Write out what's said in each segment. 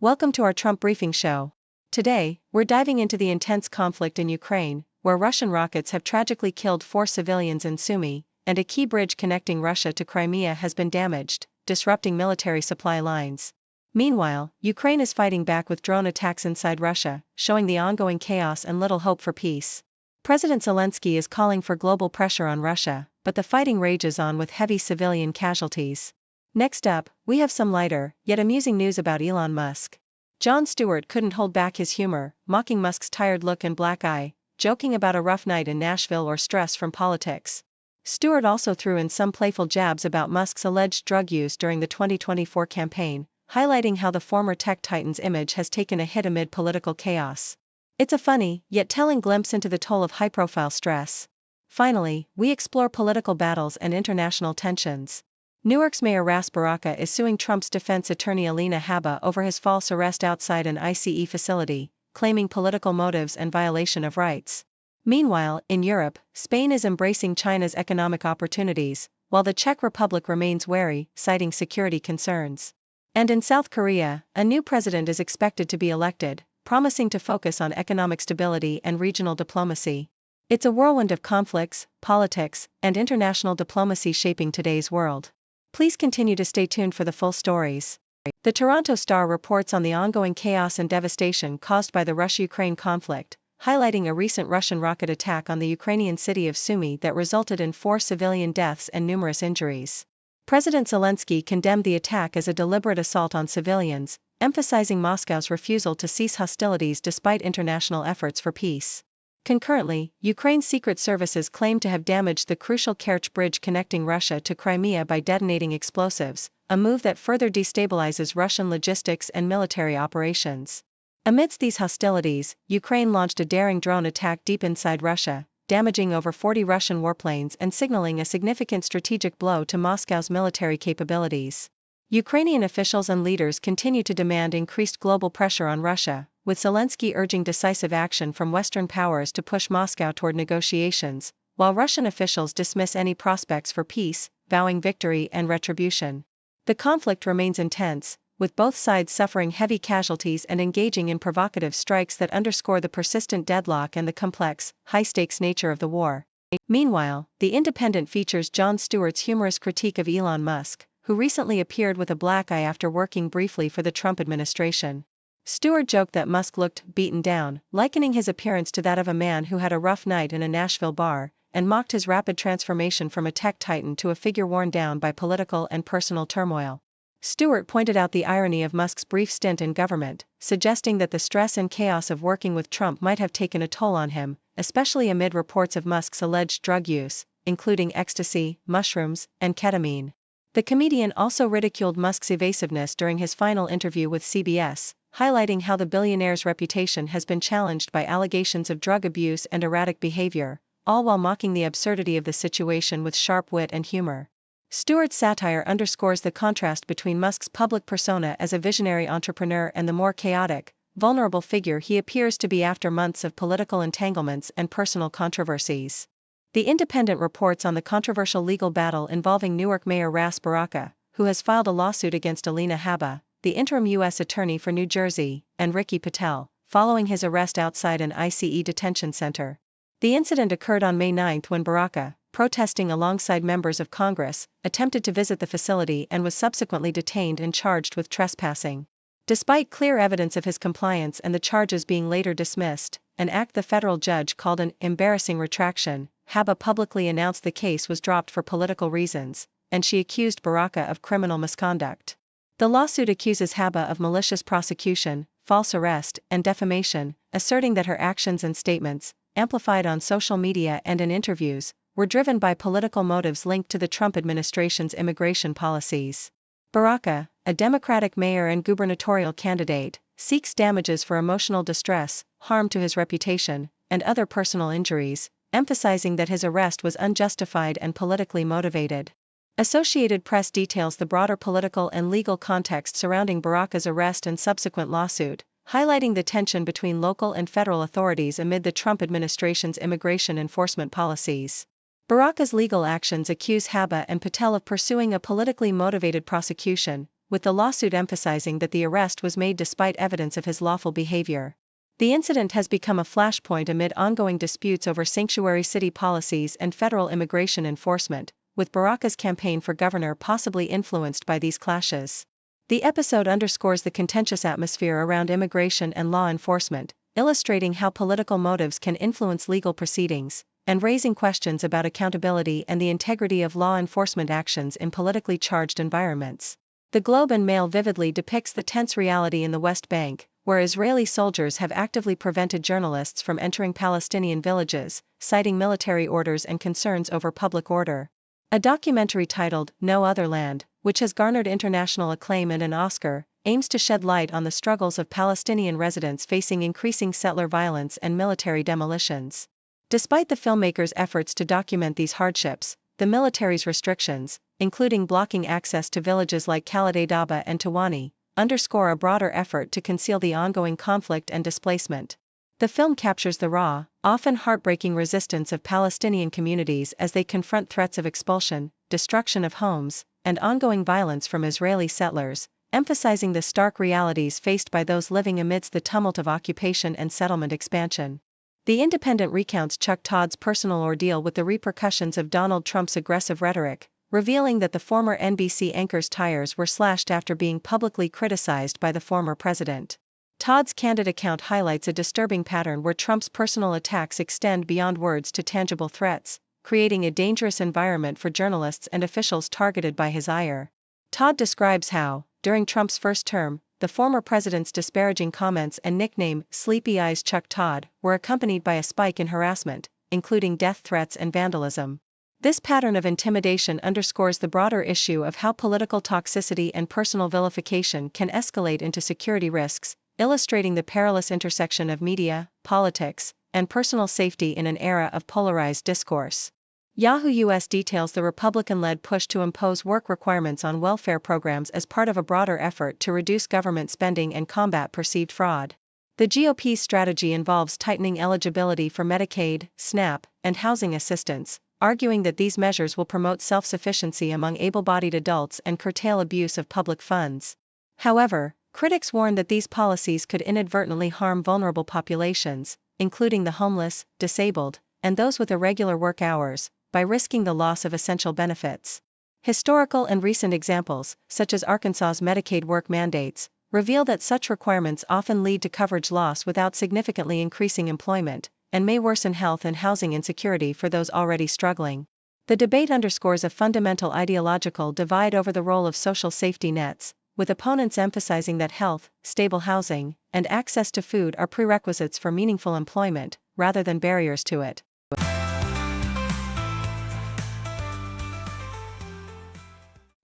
Welcome to our Trump Briefing Show. Today, we're diving into the intense conflict in Ukraine, where Russian rockets have tragically killed 4 civilians in Sumy, and a key bridge connecting Russia to Crimea has been damaged, disrupting military supply lines. Meanwhile, Ukraine is fighting back with drone attacks inside Russia, showing the ongoing chaos and little hope for peace. President Zelenskyy is calling for global pressure on Russia, but the fighting rages on with heavy civilian casualties. Next up, we have some lighter, yet amusing news about Elon Musk. Jon Stewart couldn't hold back his humor, mocking Musk's tired look and black eye, joking about a rough night in Nashville or stress from politics. Stewart also threw in some playful jabs about Musk's alleged drug use during the 2024 campaign, highlighting how the former tech titan's image has taken a hit amid political chaos. It's a funny, yet telling glimpse into the toll of high-profile stress. Finally, we explore political battles and international tensions. Newark's Mayor Ras Baraka is suing Trump's defense attorney Alina Habba over his false arrest outside an ICE facility, claiming political motives and violation of rights. Meanwhile, in Europe, Spain is embracing China's economic opportunities, while the Czech Republic remains wary, citing security concerns. And in South Korea, a new president is expected to be elected, promising to focus on economic stability and regional diplomacy. It's a whirlwind of conflicts, politics, and international diplomacy shaping today's world. Please continue to stay tuned for the full stories. The Toronto Star reports on the ongoing chaos and devastation caused by the Russia-Ukraine conflict, highlighting a recent Russian rocket attack on the Ukrainian city of Sumy that resulted in 4 civilian deaths and numerous injuries. President Zelenskyy condemned the attack as a deliberate assault on civilians, emphasizing Moscow's refusal to cease hostilities despite international efforts for peace. Concurrently, Ukraine's secret services claim to have damaged the crucial Kerch bridge connecting Russia to Crimea by detonating explosives, a move that further destabilizes Russian logistics and military operations. Amidst these hostilities, Ukraine launched a daring drone attack deep inside Russia, damaging over 40 Russian warplanes and signaling a significant strategic blow to Moscow's military capabilities. Ukrainian officials and leaders continue to demand increased global pressure on Russia, with Zelenskyy urging decisive action from Western powers to push Moscow toward negotiations, while Russian officials dismiss any prospects for peace, vowing victory and retribution. The conflict remains intense, with both sides suffering heavy casualties and engaging in provocative strikes that underscore the persistent deadlock and the complex, high-stakes nature of the war. Meanwhile, The Independent features Jon Stewart's humorous critique of Elon Musk, who recently appeared with a black eye after working briefly for the Trump administration. Stewart joked that Musk looked beaten down, likening his appearance to that of a man who had a rough night in a Nashville bar, and mocked his rapid transformation from a tech titan to a figure worn down by political and personal turmoil. Stewart pointed out the irony of Musk's brief stint in government, suggesting that the stress and chaos of working with Trump might have taken a toll on him, especially amid reports of Musk's alleged drug use, including ecstasy, mushrooms, and ketamine. The comedian also ridiculed Musk's evasiveness during his final interview with CBS, highlighting how the billionaire's reputation has been challenged by allegations of drug abuse and erratic behavior, all while mocking the absurdity of the situation with sharp wit and humor. Stewart's satire underscores the contrast between Musk's public persona as a visionary entrepreneur and the more chaotic, vulnerable figure he appears to be after months of political entanglements and personal controversies. The Independent reports on the controversial legal battle involving Newark Mayor Ras Baraka, who has filed a lawsuit against Alina Habba, the interim U.S. Attorney for New Jersey, and Ricky Patel, following his arrest outside an ICE detention center. The incident occurred on May 9 when Baraka, protesting alongside members of Congress, attempted to visit the facility and was subsequently detained and charged with trespassing. Despite clear evidence of his compliance and the charges being later dismissed, an act the federal judge called an embarrassing retraction, Habba publicly announced the case was dropped for political reasons, and she accused Baraka of criminal misconduct. The lawsuit accuses Habba of malicious prosecution, false arrest, and defamation, asserting that her actions and statements, amplified on social media and in interviews, were driven by political motives linked to the Trump administration's immigration policies. Baraka, a Democratic mayor and gubernatorial candidate, seeks damages for emotional distress, harm to his reputation, and other personal injuries, emphasizing that his arrest was unjustified and politically motivated. Associated Press details the broader political and legal context surrounding Baraka's arrest and subsequent lawsuit, highlighting the tension between local and federal authorities amid the Trump administration's immigration enforcement policies. Baraka's legal actions accuse Habba and Patel of pursuing a politically motivated prosecution, with the lawsuit emphasizing that the arrest was made despite evidence of his lawful behavior. The incident has become a flashpoint amid ongoing disputes over sanctuary city policies and federal immigration enforcement, with Baraka's campaign for governor possibly influenced by these clashes. The episode underscores the contentious atmosphere around immigration and law enforcement, illustrating how political motives can influence legal proceedings, and raising questions about accountability and the integrity of law enforcement actions in politically charged environments. The Globe and Mail vividly depicts the tense reality in the West Bank, where Israeli soldiers have actively prevented journalists from entering Palestinian villages, citing military orders and concerns over public order. A documentary titled No Other Land, which has garnered international acclaim and an Oscar, aims to shed light on the struggles of Palestinian residents facing increasing settler violence and military demolitions. Despite the filmmakers' efforts to document these hardships, the military's restrictions, including blocking access to villages like Khaled Daba and Tawani, underscore a broader effort to conceal the ongoing conflict and displacement. The film captures the raw, often heartbreaking resistance of Palestinian communities as they confront threats of expulsion, destruction of homes, and ongoing violence from Israeli settlers, emphasizing the stark realities faced by those living amidst the tumult of occupation and settlement expansion. The Independent recounts Chuck Todd's personal ordeal with the repercussions of Donald Trump's aggressive rhetoric, revealing that the former NBC anchor's tires were slashed after being publicly criticized by the former president. Todd's candid account highlights a disturbing pattern where Trump's personal attacks extend beyond words to tangible threats, creating a dangerous environment for journalists and officials targeted by his ire. Todd describes how, during Trump's first term, the former president's disparaging comments and nickname, Sleepy Eyes Chuck Todd, were accompanied by a spike in harassment, including death threats and vandalism. This pattern of intimidation underscores the broader issue of how political toxicity and personal vilification can escalate into security risks, illustrating the perilous intersection of media, politics, and personal safety in an era of polarized discourse. Yahoo US details the Republican-led push to impose work requirements on welfare programs as part of a broader effort to reduce government spending and combat perceived fraud. The GOP's strategy involves tightening eligibility for Medicaid, SNAP, and housing assistance, arguing that these measures will promote self-sufficiency among able-bodied adults and curtail abuse of public funds. However, critics warn that these policies could inadvertently harm vulnerable populations, including the homeless, disabled, and those with irregular work hours, by risking the loss of essential benefits. Historical and recent examples, such as Arkansas's Medicaid work mandates, reveal that such requirements often lead to coverage loss without significantly increasing employment, and may worsen health and housing insecurity for those already struggling. The debate underscores a fundamental ideological divide over the role of social safety nets, with opponents emphasizing that health, stable housing, and access to food are prerequisites for meaningful employment, rather than barriers to it.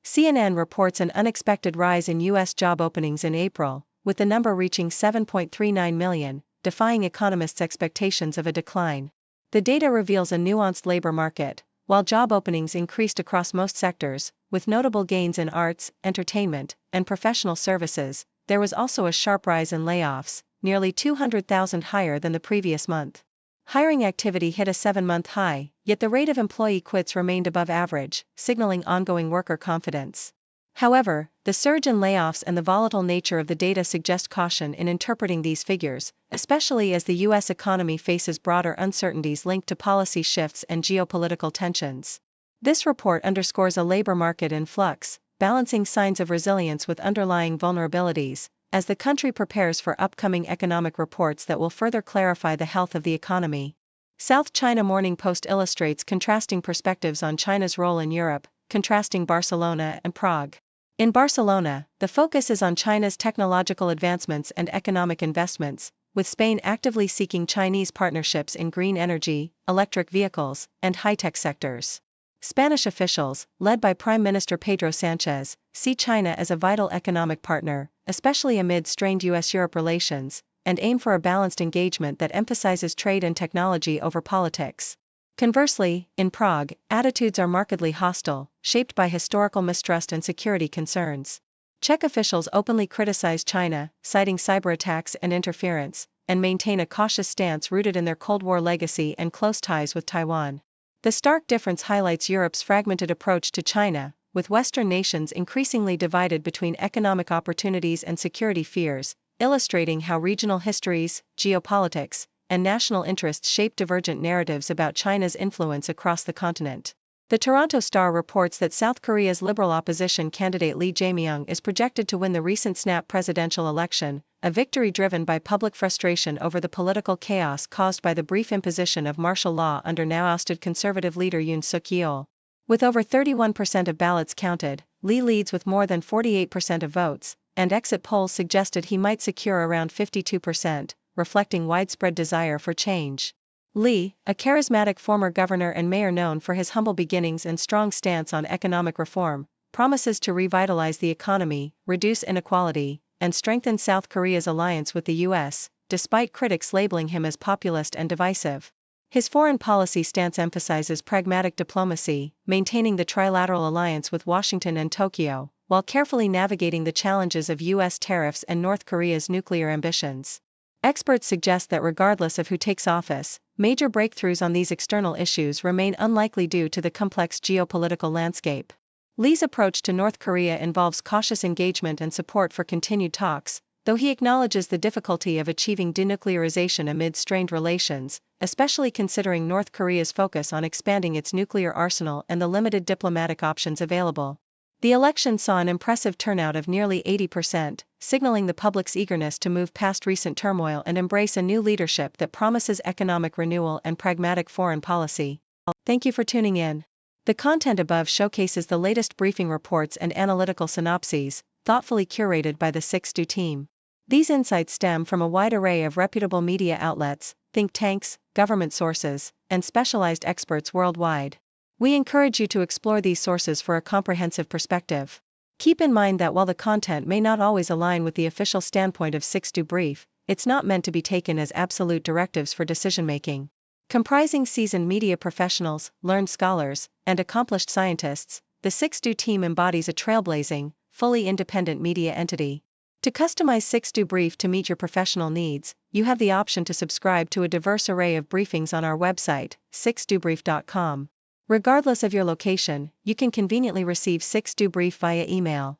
CNN reports an unexpected rise in U.S. job openings in April, with the number reaching 7.39 million, defying economists' expectations of a decline. The data reveals a nuanced labor market. While job openings increased across most sectors, with notable gains in arts, entertainment, and professional services, there was also a sharp rise in layoffs, nearly 200,000 higher than the previous month. Hiring activity hit a 7-month high, yet the rate of employee quits remained above average, signaling ongoing worker confidence. However, the surge in layoffs and the volatile nature of the data suggest caution in interpreting these figures, especially as the U.S. economy faces broader uncertainties linked to policy shifts and geopolitical tensions. This report underscores a labor market in flux, balancing signs of resilience with underlying vulnerabilities, as the country prepares for upcoming economic reports that will further clarify the health of the economy. South China Morning Post illustrates contrasting perspectives on China's role in Europe, contrasting Barcelona and Prague. In Barcelona, the focus is on China's technological advancements and economic investments, with Spain actively seeking Chinese partnerships in green energy, electric vehicles, and high-tech sectors. Spanish officials, led by Prime Minister Pedro Sánchez, see China as a vital economic partner, especially amid strained U.S.-Europe relations, and aim for a balanced engagement that emphasizes trade and technology over politics. Conversely, in Prague, attitudes are markedly hostile, shaped by historical mistrust and security concerns. Czech officials openly criticize China, citing cyberattacks and interference, and maintain a cautious stance rooted in their Cold War legacy and close ties with Taiwan. The stark difference highlights Europe's fragmented approach to China, with Western nations increasingly divided between economic opportunities and security fears, illustrating how regional histories, geopolitics, and national interests shape divergent narratives about China's influence across the continent. The Toronto Star reports that South Korea's liberal opposition candidate Lee Jae-myung is projected to win the recent snap presidential election, a victory driven by public frustration over the political chaos caused by the brief imposition of martial law under now-ousted conservative leader Yoon Suk-yeol. With over 31% of ballots counted, Lee leads with more than 48% of votes, and exit polls suggested he might secure around 52%, reflecting widespread desire for change. Lee, a charismatic former governor and mayor known for his humble beginnings and strong stance on economic reform, promises to revitalize the economy, reduce inequality, and strengthen South Korea's alliance with the U.S., despite critics labeling him as populist and divisive. His foreign policy stance emphasizes pragmatic diplomacy, maintaining the trilateral alliance with Washington and Tokyo, while carefully navigating the challenges of U.S. tariffs and North Korea's nuclear ambitions. Experts suggest that regardless of who takes office, major breakthroughs on these external issues remain unlikely due to the complex geopolitical landscape. Lee's approach to North Korea involves cautious engagement and support for continued talks, though he acknowledges the difficulty of achieving denuclearization amid strained relations, especially considering North Korea's focus on expanding its nuclear arsenal and the limited diplomatic options available. The election saw an impressive turnout of nearly 80%, signaling the public's eagerness to move past recent turmoil and embrace a new leadership that promises economic renewal and pragmatic foreign policy. Thank you for tuning in. The content above showcases the latest briefing reports and analytical synopses, thoughtfully curated by the 6Do team. These insights stem from a wide array of reputable media outlets, think tanks, government sources, and specialized experts worldwide. We encourage you to explore these sources for a comprehensive perspective. Keep in mind that while the content may not always align with the official standpoint of 6Do Brief, it's not meant to be taken as absolute directives for decision-making. Comprising seasoned media professionals, learned scholars, and accomplished scientists, the 6Do team embodies a trailblazing, fully independent media entity. To customize 6Do Brief to meet your professional needs, you have the option to subscribe to a diverse array of briefings on our website, 6dobrief.com. Regardless of your location, you can conveniently receive 6Do Brief via email.